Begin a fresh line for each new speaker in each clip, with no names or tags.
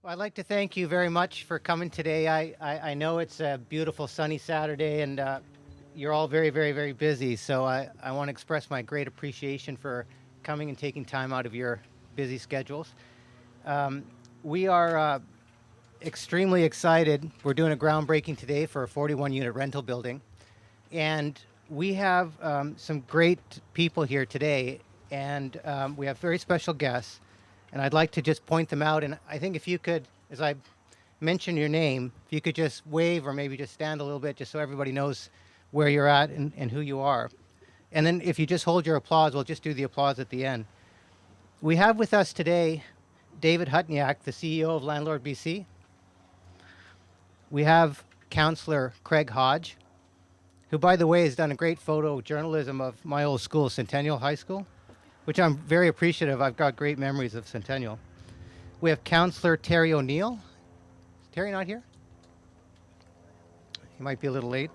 Well, I'd like to thank you very much for coming today. I know it's a beautiful sunny Saturday and you're all very, very, very busy. So I want to express my great appreciation for coming and taking time out of your busy schedules. Um, we are extremely excited. We're doing a groundbreaking today for a 41 unit rental building. And we have some great people here today. And we have very special guests. And I'd like to just point them out. And I think if you could, as I mention your name, if you could just wave or maybe just stand a little bit just so everybody knows where you're at and who you are. And then if you just hold your applause, we'll just do the applause at the end. We have with us today David Hutniak, the CEO of Landlord BC. We have Councillor Craig Hodge, who, by the way, has done a great photojournalism of my old school, Centennial High School, which I'm very appreciative. I've got great memories of Centennial. We have Councillor Terry O'Neill. Is Terry not here? He might be a little late.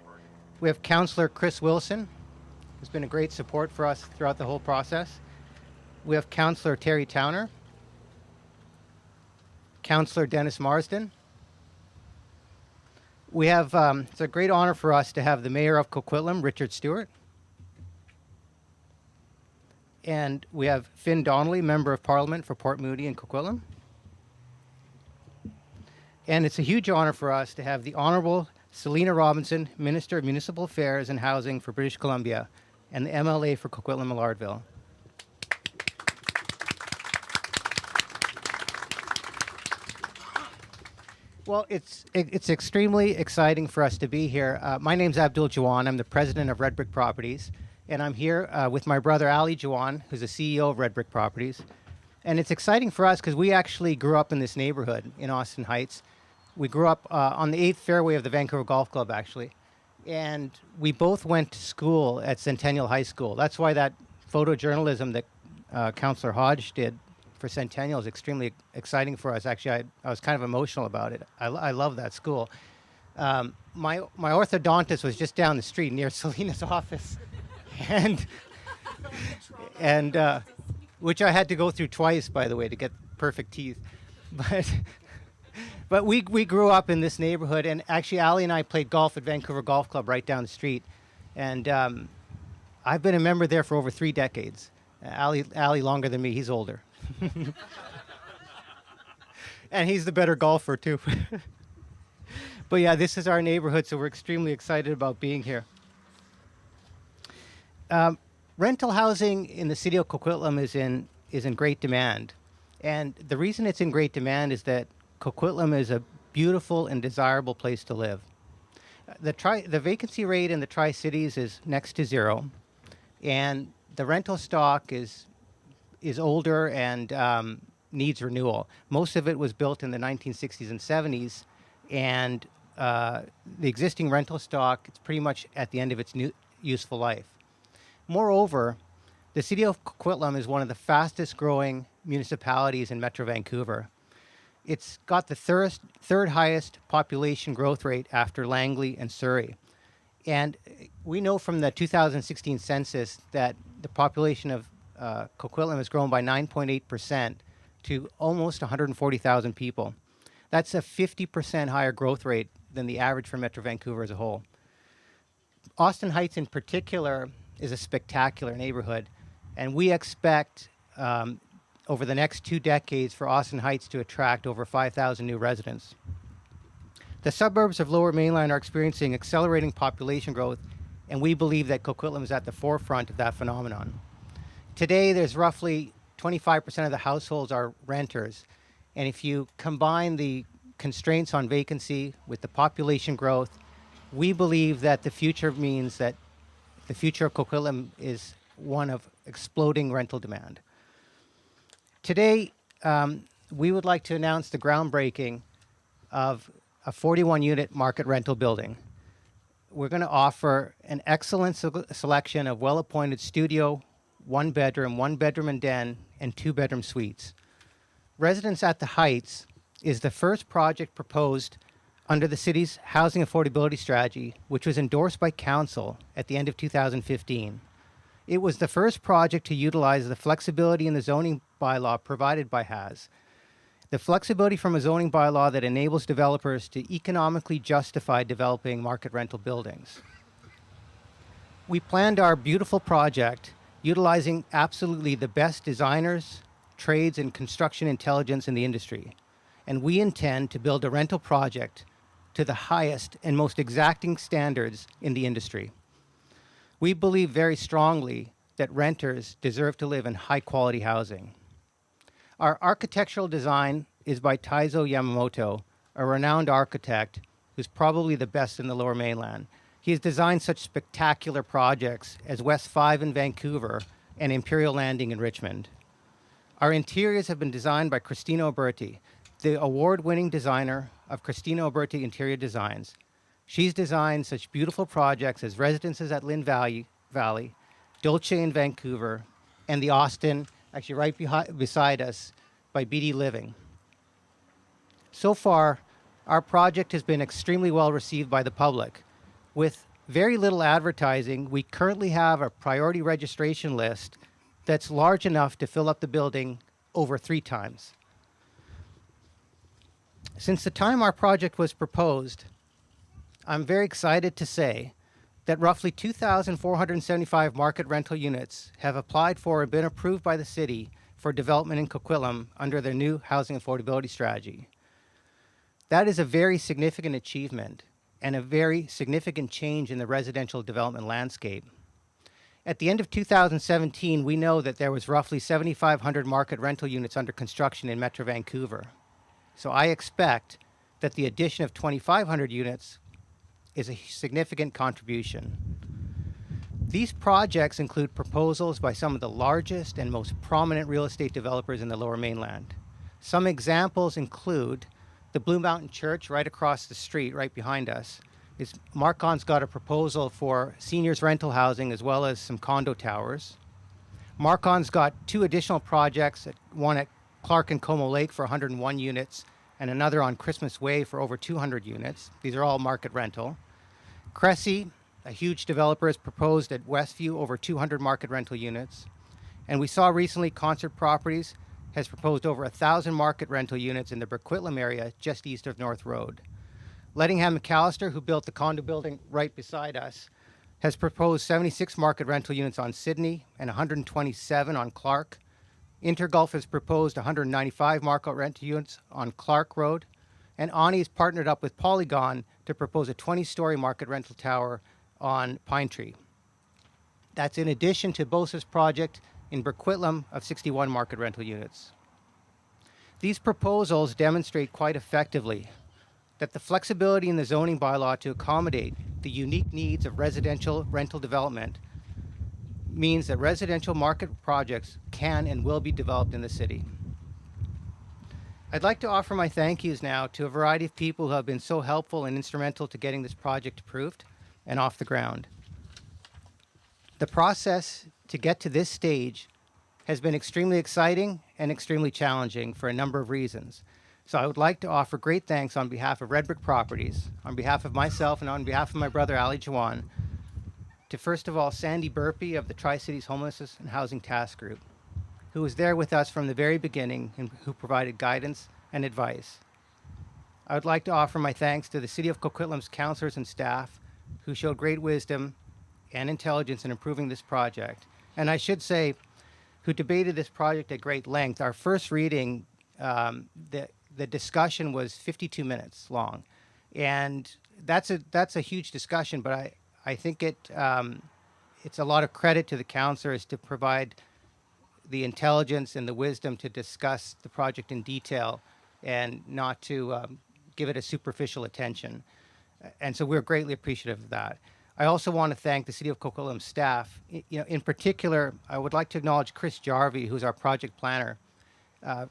We have Councillor Chris Wilson, who's been a great support for us throughout the whole process. We have Councillor Terry Towner, Councillor Dennis Marsden. We have, it's a great honor for us to have the Mayor of Coquitlam, Richard Stewart. And we have Finn Donnelly, Member of Parliament for Port Moody and Coquitlam. And it's a huge honor for us to have the Honourable Selina Robinson, Minister of Municipal Affairs and Housing for British Columbia, and the MLA for Coquitlam-Millardville. Well, it's extremely exciting for us to be here. My name's Abdul Jawan. I'm the president of Redbrick Properties. And I'm here with my brother, Ali Jawan, who's the CEO of Redbrick Properties. And it's exciting for us because we actually grew up in this neighborhood in Austin Heights. We grew up on the 8th fairway of the Vancouver Golf Club, actually. And we both went to school at Centennial High School. That's why that photojournalism that Councillor Hodge did for Centennial is extremely exciting for us. Actually, I was kind of emotional about it. I love that school. My orthodontist was just down the street near Selina's office. And which I had to go through twice, by the way, to get perfect teeth. But we grew up in this neighborhood, and actually Ali and I played golf at Vancouver Golf Club right down the street. And I've been a member there for over 3 decades. Ali longer than me, he's older. And he's the better golfer too. But yeah, this is our neighborhood, so we're extremely excited about being here. Rental housing in the city of Coquitlam is in great demand. And the reason it's in great demand is that Coquitlam is a beautiful and desirable place to live. The vacancy rate in the Tri-Cities is next to zero, and the rental stock is older and needs renewal. Most of it was built in the 1960s and 70s, and the existing rental stock is pretty much at the end of its useful life. Moreover, the city of Coquitlam is one of the fastest growing municipalities in Metro Vancouver. It's got the third highest population growth rate after Langley and Surrey. And we know from the 2016 census that the population of Coquitlam has grown by 9.8% to almost 140,000 people. That's a 50% higher growth rate than the average for Metro Vancouver as a whole. Austin Heights in particular is a spectacular neighborhood, and we expect over the next 2 decades for Austin Heights to attract over 5,000 new residents. The suburbs of Lower Mainland are experiencing accelerating population growth, and we believe that Coquitlam is at the forefront of that phenomenon. Today, there's roughly 25% of the households are renters, and if you combine the constraints on vacancy with the population growth, we believe that the future means that the future of Coquitlam is one of exploding rental demand. Today, we would like to announce the groundbreaking of a 41-unit market rental building. We're going to offer an excellent selection of well-appointed studio, one bedroom and den, and 2-bedroom suites. Residence at the Heights is the first project proposed under the city's housing affordability strategy, which was endorsed by council at the end of 2015. It was the first project to utilize the flexibility in the zoning bylaw provided by HAS. The flexibility from a zoning bylaw that enables developers to economically justify developing market rental buildings. We planned our beautiful project utilizing absolutely the best designers, trades, and construction intelligence in the industry. And we intend to build a rental project to the highest and most exacting standards in the industry. We believe very strongly that renters deserve to live in high-quality housing. Our architectural design is by Taizo Yamamoto, a renowned architect who's probably the best in the Lower Mainland. He has designed such spectacular projects as West 5 in Vancouver and Imperial Landing in Richmond. Our interiors have been designed by Christina Oberti, the award-winning designer of Christina Oberti Interior Designs. She's designed such beautiful projects as Residences at Lynn Valley, Dolce in Vancouver, and the Austin, actually right beside us, by BD Living. So far, our project has been extremely well received by the public. With very little advertising, we currently have a priority registration list that's large enough to fill up the building over 3 times. Since the time our project was proposed, I'm very excited to say that roughly 2,475 market rental units have applied for and been approved by the city for development in Coquitlam under their new housing affordability strategy. That is a very significant achievement and a very significant change in the residential development landscape. At the end of 2017, we know that there was roughly 7,500 market rental units under construction in Metro Vancouver. So I expect that the addition of 2,500 units is a significant contribution. These projects include proposals by some of the largest and most prominent real estate developers in the Lower Mainland. Some examples include the Blue Mountain Church right across the street, right behind us. Marcon's got a proposal for seniors rental housing as well as some condo towers. Marcon's got 2 additional projects, one at Clark and Como Lake for 101 units and another on Christmas Way for over 200 units. These are all market rental. Cressy, a huge developer, has proposed at Westview over 200 market rental units. And we saw recently Concert Properties has proposed over 1,000 market rental units in the Burquitlam area just east of North Road. Lettingham McAllister, who built the condo building right beside us, has proposed 76 market rental units on Sydney and 127 on Clark. Intergulf has proposed 195 market rental units on Clark Road. And Ani has partnered up with Polygon to propose a 20-story market rental tower on Pine Tree. That's in addition to BOSA's project in Burquitlam of 61 market rental units. These proposals demonstrate quite effectively that the flexibility in the zoning bylaw to accommodate the unique needs of residential rental development means that residential market projects can and will be developed in the city. I'd like to offer my thank yous now to a variety of people who have been so helpful and instrumental to getting this project approved and off the ground. The process to get to this stage has been extremely exciting and extremely challenging for a number of reasons. So I would like to offer great thanks on behalf of Redbrick Properties, on behalf of myself and on behalf of my brother Ali Jawan, to first of all Sandy Burpee of the Tri-Cities Homelessness and Housing Task Group, who was there with us from the very beginning and who provided guidance and advice. I would like to offer my thanks to the City of Coquitlam's councillors and staff who showed great wisdom and intelligence in improving this project. And I should say, who debated this project at great length. Our first reading, the discussion was 52 minutes long. And that's a huge discussion, but I think it's a lot of credit to the councillors to provide the intelligence and the wisdom to discuss the project in detail and not to give it a superficial attention. And so we're greatly appreciative of that. I also want to thank the City of Coquitlam staff. In particular, I would like to acknowledge Chris Jarvie, who's our project planner.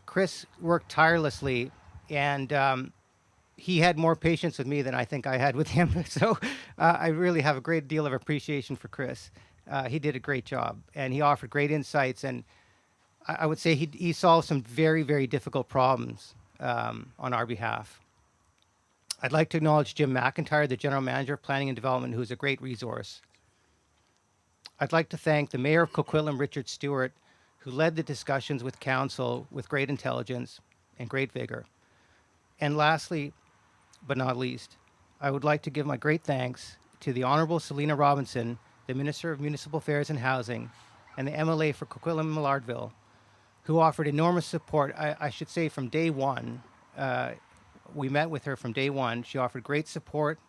Chris worked tirelessly, and he had more patience with me than I think I had with him. So I really have a great deal of appreciation for Chris. He did a great job, and he offered great insights, and I would say he solved some very, very difficult problems on our behalf. I'd like to acknowledge Jim McIntyre, the General Manager of Planning and Development, who's a great resource. I'd like to thank the Mayor of Coquitlam, Richard Stewart, who led the discussions with Council with great intelligence and great vigor. And lastly, but not least, I would like to give my great thanks to the Honorable Selina Robinson, the Minister of Municipal Affairs and Housing, and the MLA for Coquitlam and Millardville, who offered enormous support. I should say from day one, we met with her from day one. She offered great support,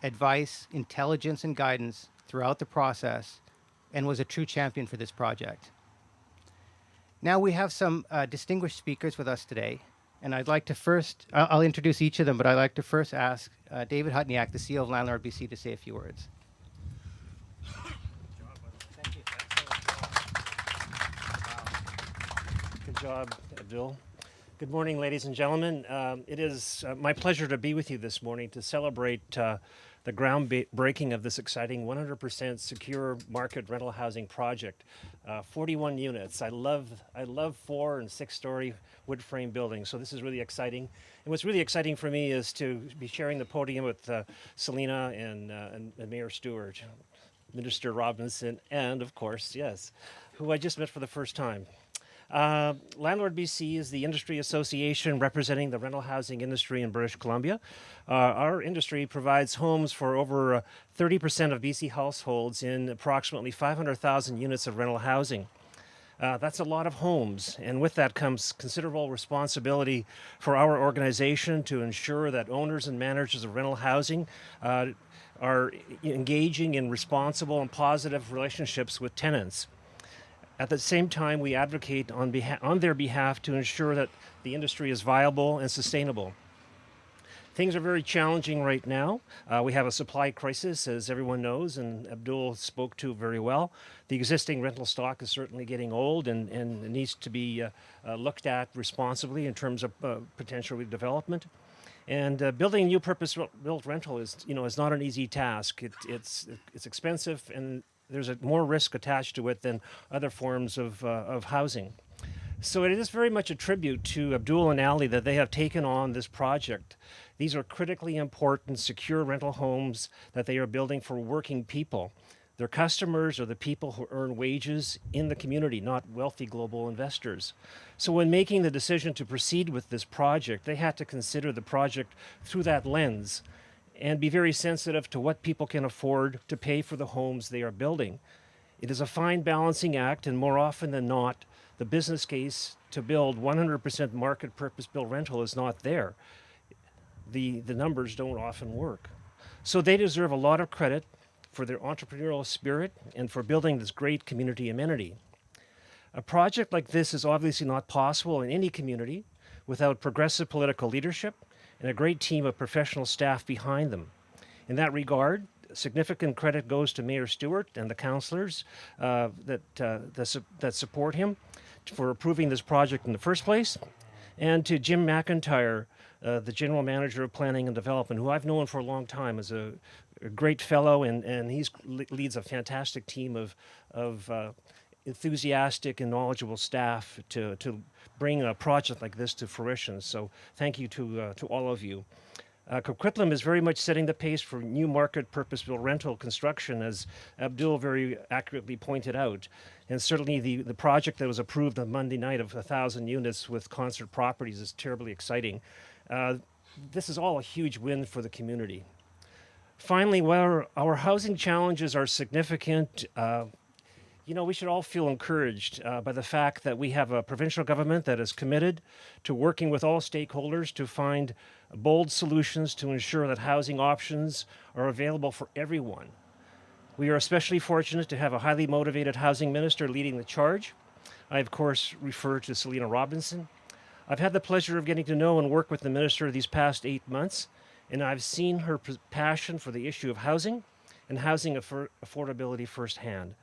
advice, intelligence, and guidance throughout the process, and was a true champion for this project. Now we have some distinguished speakers with us today, and I'd like to first, I'll introduce each of them, but I'd like to first ask David Hutniak, the CEO of Landlord BC, to say a few words.
Thank you. Good job, Abdul. Good morning, ladies and gentlemen. It is my pleasure to be with you this morning to celebrate the groundbreaking of this exciting 100% secure market rental housing project. 41 units. I love 4- and 6-story wood frame buildings, so this is really exciting. And what's really exciting for me is to be sharing the podium with Selina and Mayor Stewart, Minister Robinson, and of course, yes, who I just met for the first time. Landlord BC is the industry association representing the rental housing industry in British Columbia. Our industry provides homes for over 30% of BC households in approximately 500,000 units of rental housing. That's a lot of homes, and with that comes considerable responsibility for our organization to ensure that owners and managers of rental housing are engaging in responsible and positive relationships with tenants. At the same time, we advocate on their behalf to ensure that the industry is viable and sustainable. Things are very challenging right now. We have a supply crisis, as everyone knows, and Abdul spoke to very well. The existing rental stock is certainly getting old and needs to be looked at responsibly in terms of potential redevelopment. And building a new purpose-built rental is not an easy task. It's expensive, and there's more risk attached to it than other forms of housing. So it is very much a tribute to Abdul and Ali that they have taken on this project. These are critically important, secure rental homes that they are building for working people. Their customers are the people who earn wages in the community, not wealthy global investors. So when making the decision to proceed with this project, they had to consider the project through that lens and be very sensitive to what people can afford to pay for the homes they are building. It is a fine balancing act, and more often than not, the business case to build 100% market purpose-built rental is not there. The numbers don't often work. So they deserve a lot of credit for their entrepreneurial spirit and for building this great community amenity. A project like this is obviously not possible in any community without progressive political leadership and a great team of professional staff behind them. In that regard, significant credit goes to Mayor Stewart and the councillors that support him for approving this project in the first place, and to Jim McIntyre, the General Manager of Planning and Development, who I've known for a long time as a great fellow, and he leads a fantastic team of enthusiastic and knowledgeable staff to bring a project like this to fruition. So thank you to all of you. Coquitlam is very much setting the pace for new market purpose-built rental construction, as Abdul very accurately pointed out. And certainly the project that was approved on Monday night of 1,000 units with Concert Properties is terribly exciting. This is all a huge win for the community. Finally, while our housing challenges are significant, we should all feel encouraged by the fact that we have a provincial government that is committed to working with all stakeholders to find bold solutions to ensure that housing options are available for everyone. We are especially fortunate to have a highly motivated housing minister leading the charge. I, of course, refer to Selina Robinson. I've had the pleasure of getting to know and work with the minister these past 8 months, and I've seen her passion for the issue of housing and housing affordability firsthand.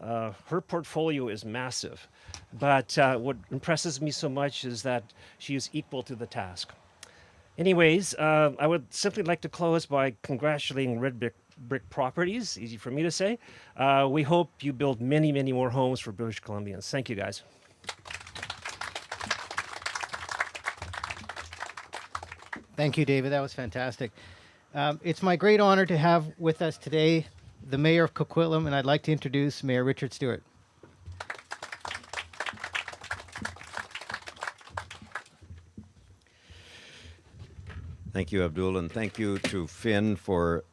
Her portfolio is massive, but what impresses me so much is that she is equal to the task. Anyways, I would simply like to close by congratulating Redbrick Properties, easy for me to say. We hope you build many, many more homes for British Columbians. Thank you, guys.
Thank you, David. That was fantastic. It's my great honor to have with us today the Mayor of Coquitlam, and I'd like to introduce Mayor Richard Stewart.
Thank you, Abdul, and thank you to Finn for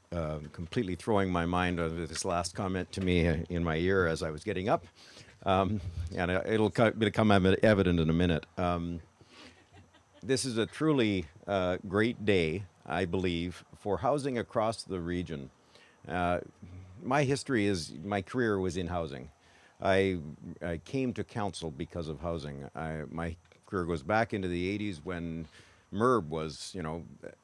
completely throwing my mind over this last comment to me in my ear as I was getting up. And it'll become evident in a minute. This is a truly great day, I believe, for housing across the region. My history is, my career was in housing. I came to council because of housing. My career goes back into the 80s when MERB was,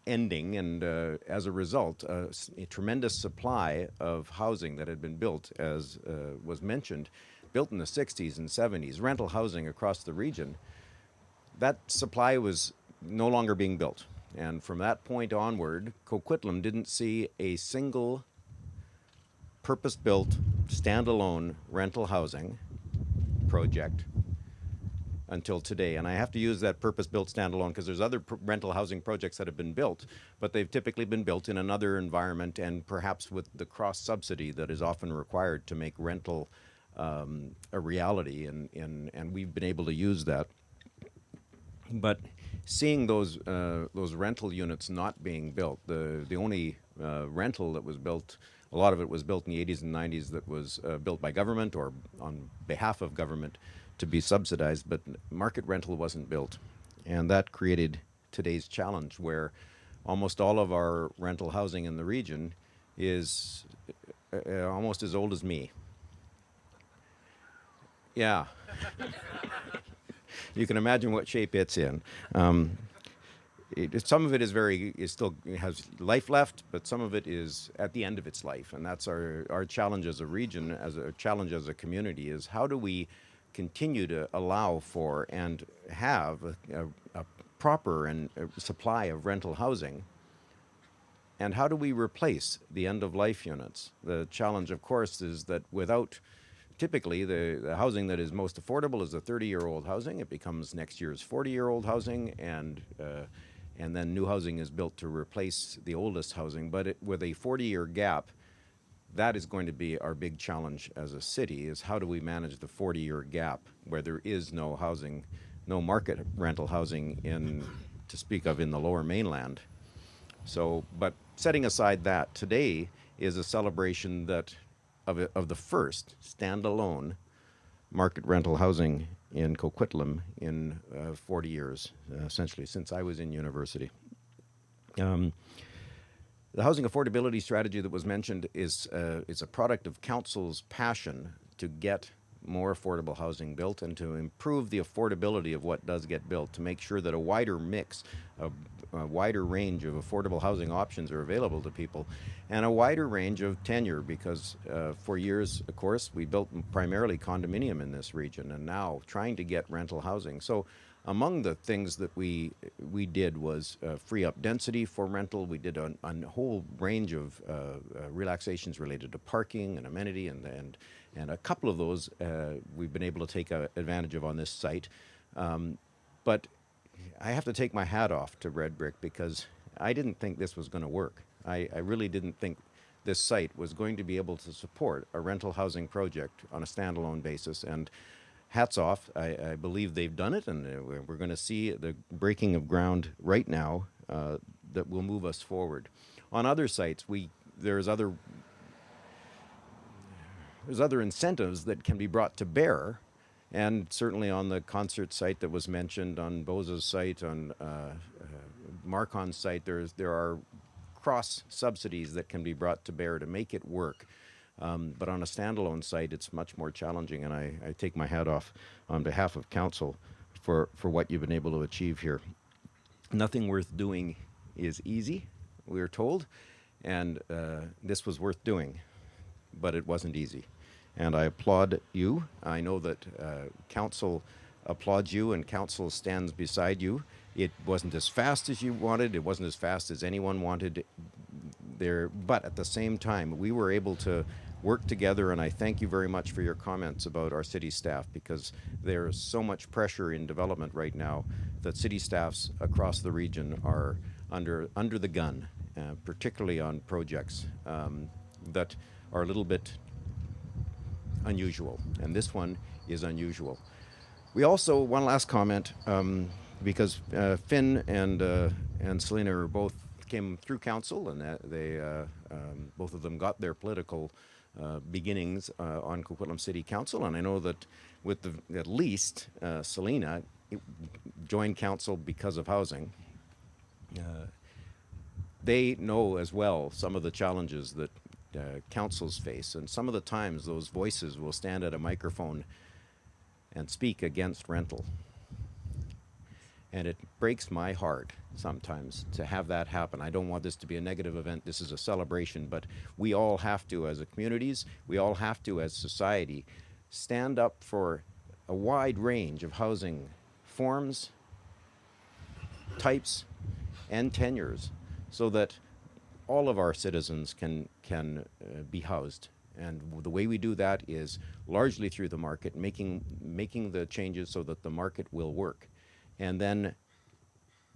ending, and as a result, a tremendous supply of housing that had been built, as was mentioned, built in the 60s and 70s, rental housing across the region. That supply was no longer being built. And from that point onward, Coquitlam didn't see a single purpose-built, standalone rental housing project until today. And I have to use that purpose-built standalone because there's other rental housing projects that have been built, but they've typically been built in another environment and perhaps with the cross-subsidy that is often required to make rental a reality, and we've been able to use that. But seeing those rental units not being built, the only rental that was built, a lot of it was built in the 80s and 90s that was built by government or on behalf of government to be subsidized, but market rental wasn't built. And that created today's challenge where almost all of our rental housing in the region is almost as old as me. Yeah. You can imagine what shape it's in. Some of it still has life left, but some of it is at the end of its life, and that's our challenge as a region, as a challenge as a community, is how do we continue to allow for and have a proper and supply of rental housing, and how do we replace the end-of-life units? The challenge, of course, is that without typically, the housing that is most affordable is the 30-year-old housing. It becomes next year's 40-year-old housing, and then new housing is built to replace the oldest housing. But with a 40-year gap, that is going to be our big challenge as a city, is how do we manage the 40-year gap where there is no housing, no market rental housing to speak of in the Lower Mainland. So, but setting aside that, today is a celebration of the first standalone market rental housing in Coquitlam in 40 years, essentially, since I was in university. The housing affordability strategy that was mentioned is a product of council's passion to get more affordable housing built and to improve the affordability of what does get built, to make sure that a wider mix, a wider range of affordable housing options are available to people, and a wider range of tenure, because for years, of course, we built primarily condominium in this region, and now trying to get rental housing. So among the things that we did was free up density for rental. We did a whole range of relaxations related to parking and amenity, and a couple of those we've been able to take advantage of on this site. But I have to take my hat off to Redbrick because I didn't think this was going to work. I really didn't think this site was going to be able to support a rental housing project on a standalone basis. And hats off, I believe they've done it, and we're going to see the breaking of ground right now that will move us forward. On other sites, there's other incentives that can be brought to bear, and certainly on the concert site that was mentioned, on Boza's site, on Marcon's site, there are cross subsidies that can be brought to bear to make it work. But on a standalone site, it's much more challenging, and I take my hat off on behalf of council for what you've been able to achieve here. Nothing worth doing is easy, we are told, and this was worth doing, but it wasn't easy. And I applaud you. I know that council applauds you, and council stands beside you. It wasn't as fast as you wanted. It wasn't as fast as anyone wanted there. But at the same time, we were able to work together, and I thank you very much for your comments about our city staff, because there's so much pressure in development right now that city staffs across the region are under the gun, particularly on projects that are a little bit unusual, and this one is unusual. We also, one last comment, because Finn and Selena are both both came through council, and they both of them got their political beginnings on Coquitlam City Council. And I know that with at least Selena joined council because of housing. They know as well some of the challenges that councils face, and some of the times those voices will stand at a microphone and speak against rental. And it breaks my heart sometimes to have that happen. I don't want this to be a negative event. This is a celebration, but we all have to, as a communities, we all have to, as society, stand up for a wide range of housing forms, types, and tenures, so that all of our citizens can be housed. And the way we do that is largely through the market, making the changes so that the market will work. And then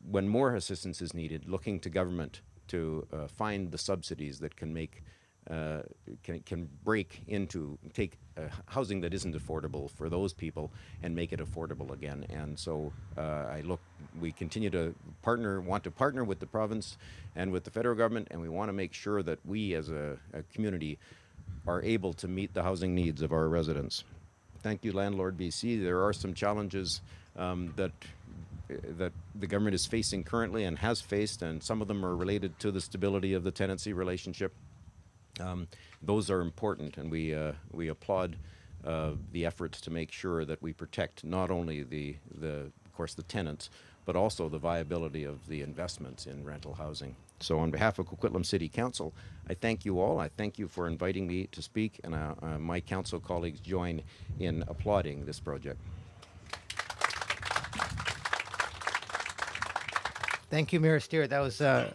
when more assistance is needed, looking to government to find the subsidies that can make can break into, take housing that isn't affordable for those people and make it affordable again. And so we continue to want to partner with the province and with the federal government, and we want to make sure that we as a community are able to meet the housing needs of our residents. Thank you, Landlord BC. There are some challenges that the government is facing currently and has faced, and some of them are related to the stability of the tenancy relationship. Those are important, and we applaud the efforts to make sure that we protect not only of course the tenants, but also the viability of the investments in rental housing. So on behalf of Coquitlam City Council, I thank you all. I thank you for inviting me to speak, and my council colleagues join in applauding this project.
Thank you, Mayor Steer. That was an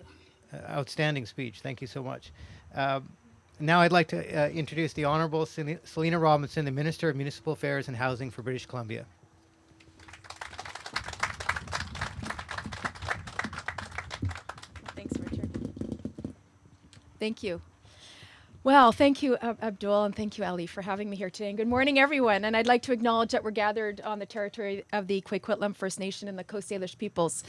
outstanding speech. Thank you so much. Now I'd like to introduce the Honourable Selena Robinson, the Minister of Municipal Affairs and Housing for British Columbia.
Thanks, Richard. Thank you. Well, thank you, Abdul, and thank you, Ali, for having me here today. And good morning, everyone. And I'd like to acknowledge that we're gathered on the territory of the Coquitlam First Nation and the Coast Salish peoples.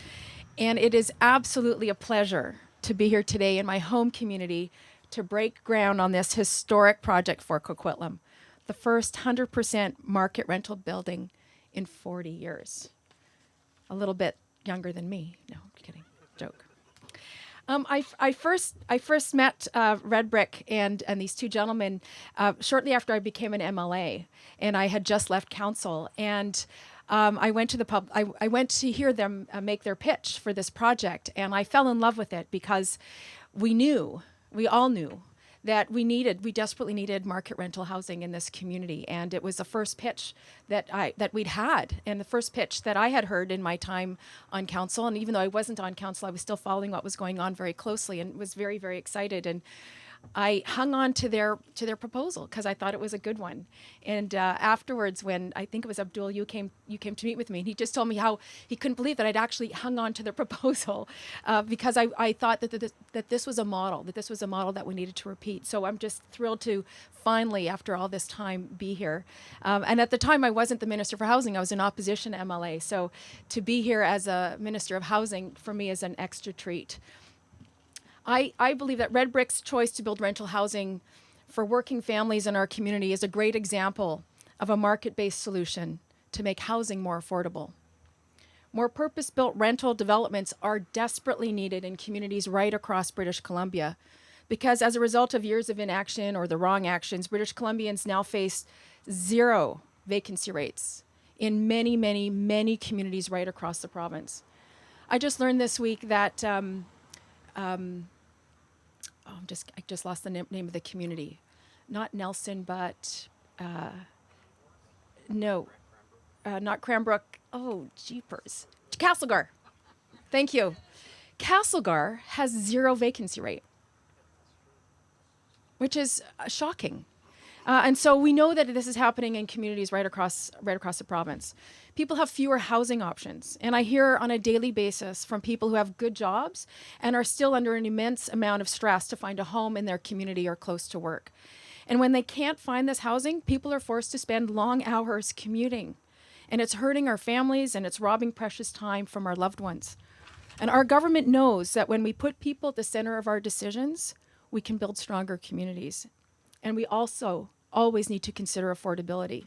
And it is absolutely a pleasure to be here today in my home community to break ground on this historic project for Coquitlam, the first 100% market rental building in 40 years. A little bit younger than me. No, I'm kidding. Joke. I first met Redbrick and these two gentlemen shortly after I became an MLA, and I had just left council. And I went to the pub. I went to hear them make their pitch for this project, and I fell in love with it because we all knew that we desperately needed market rental housing in this community. And it was the first pitch that we'd had, and the first pitch that I had heard in my time on council. And even though I wasn't on council, I was still following what was going on very closely and was very, very excited. And I hung on to their proposal because I thought it was a good one. And afterwards, when I think it was Abdul, you came to meet with me, and he just told me how he couldn't believe that I'd actually hung on to their proposal because I thought that this was a model, that we needed to repeat. So I'm just thrilled to finally, after all this time, be here. And at the time, I wasn't the Minister for Housing. I was an opposition MLA. So to be here as a Minister of Housing, for me, is an extra treat. I believe that Redbrick's choice to build rental housing for working families in our community is a great example of a market-based solution to make housing more affordable. More purpose-built rental developments are desperately needed in communities right across British Columbia because as a result of years of inaction or the wrong actions, British Columbians now face 0 vacancy rates in many, many, many communities right across the province. I just learned this week that I just lost the name of the community. Not Nelson, but not Cranbrook. Oh, jeepers. Castlegar. Thank you. Castlegar has 0 vacancy rate, which is shocking. And so we know that this is happening in communities right across the province. People have fewer housing options. And I hear on a daily basis from people who have good jobs and are still under an immense amount of stress to find a home in their community or close to work. And when they can't find this housing, people are forced to spend long hours commuting. And it's hurting our families and it's robbing precious time from our loved ones. And our government knows that when we put people at the center of our decisions, we can build stronger communities. And we also always need to consider affordability.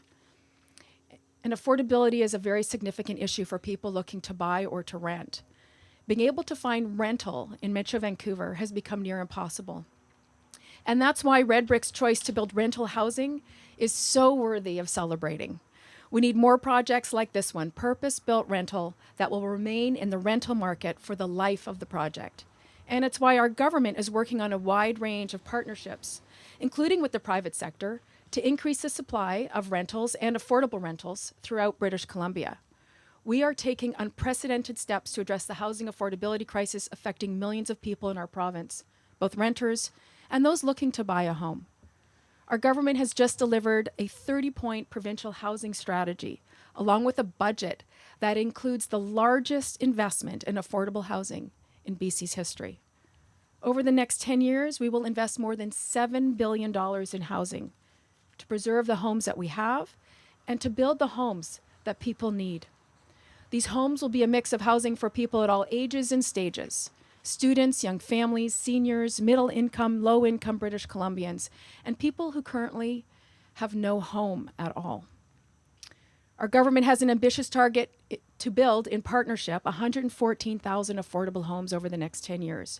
And affordability is a very significant issue for people looking to buy or to rent. Being able to find rental in Metro Vancouver has become near impossible. And that's why Redbrick's choice to build rental housing is so worthy of celebrating. We need more projects like this one, purpose-built rental that will remain in the rental market for the life of the project. And it's why our government is working on a wide range of partnerships, including with the private sector, to increase the supply of rentals and affordable rentals throughout British Columbia. We are taking unprecedented steps to address the housing affordability crisis affecting millions of people in our province, both renters and those looking to buy a home. Our government has just delivered a 30-point provincial housing strategy, along with a budget that includes the largest investment in affordable housing in BC's history. Over the next 10 years, we will invest more than $7 billion in housing to preserve the homes that we have and to build the homes that people need. These homes will be a mix of housing for people at all ages and stages: students, young families, seniors, middle income, low income British Columbians, and people who currently have no home at all. Our government has an ambitious target to build in partnership 114,000 affordable homes over the next 10 years.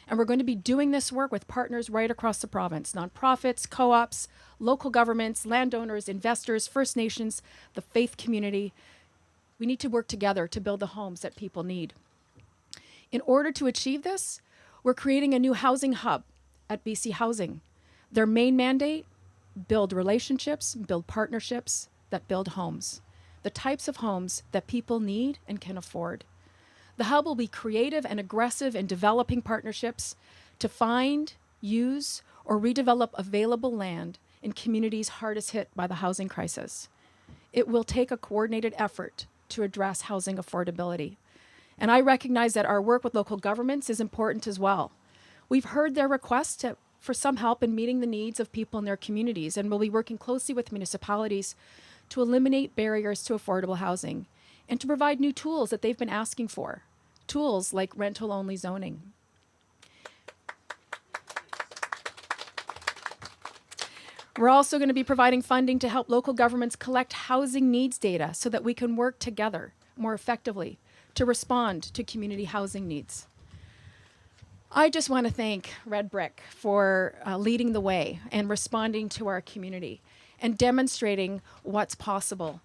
And we're going to be doing this work with partners right across the province: nonprofits, co-ops, local governments, landowners, investors, First Nations, the faith community. We need to work together to build the homes that people need. In order to achieve this, we're creating a new housing hub at BC Housing. Their main mandate: build relationships, build partnerships that build homes, the types of homes that people need and can afford. The hub will be creative and aggressive in developing partnerships to find, use, or redevelop available land in communities hardest hit by the housing crisis. It will take a coordinated effort to address housing affordability. And I recognize that our work with local governments is important as well. We've heard their requests for some help in meeting the needs of people in their communities, and we'll be working closely with municipalities to eliminate barriers to affordable housing and to provide new tools that they've been asking for, tools like rental-only zoning. We're also going to be providing funding to help local governments collect housing needs data so that we can work together more effectively to respond to community housing needs. I just want to thank Redbrick for leading the way and responding to our community and demonstrating what's possible.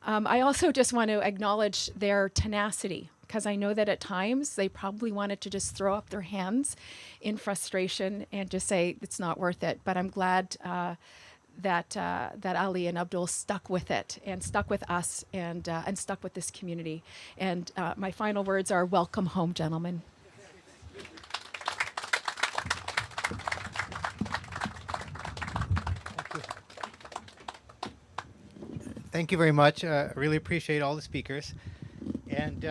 I also just want to acknowledge their tenacity, because I know that at times they probably wanted to just throw up their hands in frustration and just say it's not worth it. But I'm glad that Ali and Abdul stuck with it and stuck with us and stuck with this community. And my final words are: welcome home, gentlemen.
Thank you very much. I really appreciate all the speakers. And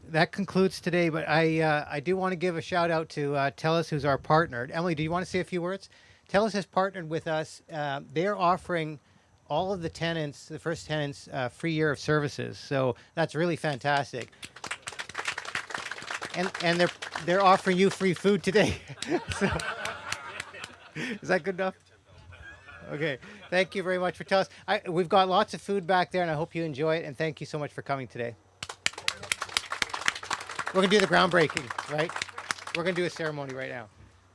that concludes today, but I do want to give a shout out to TELUS, who's our partner. Emily, do you want to say a few words? TELUS has partnered with us. They're offering all of the tenants, the first tenants, free year of services. So that's really fantastic. And they're offering you free food today. So, is that good enough? Okay. Thank you very much for TELUS. We've got lots of food back there, and I hope you enjoy it. And thank you so much for coming today. We're going to do the groundbreaking, right? We're going to do a ceremony right now.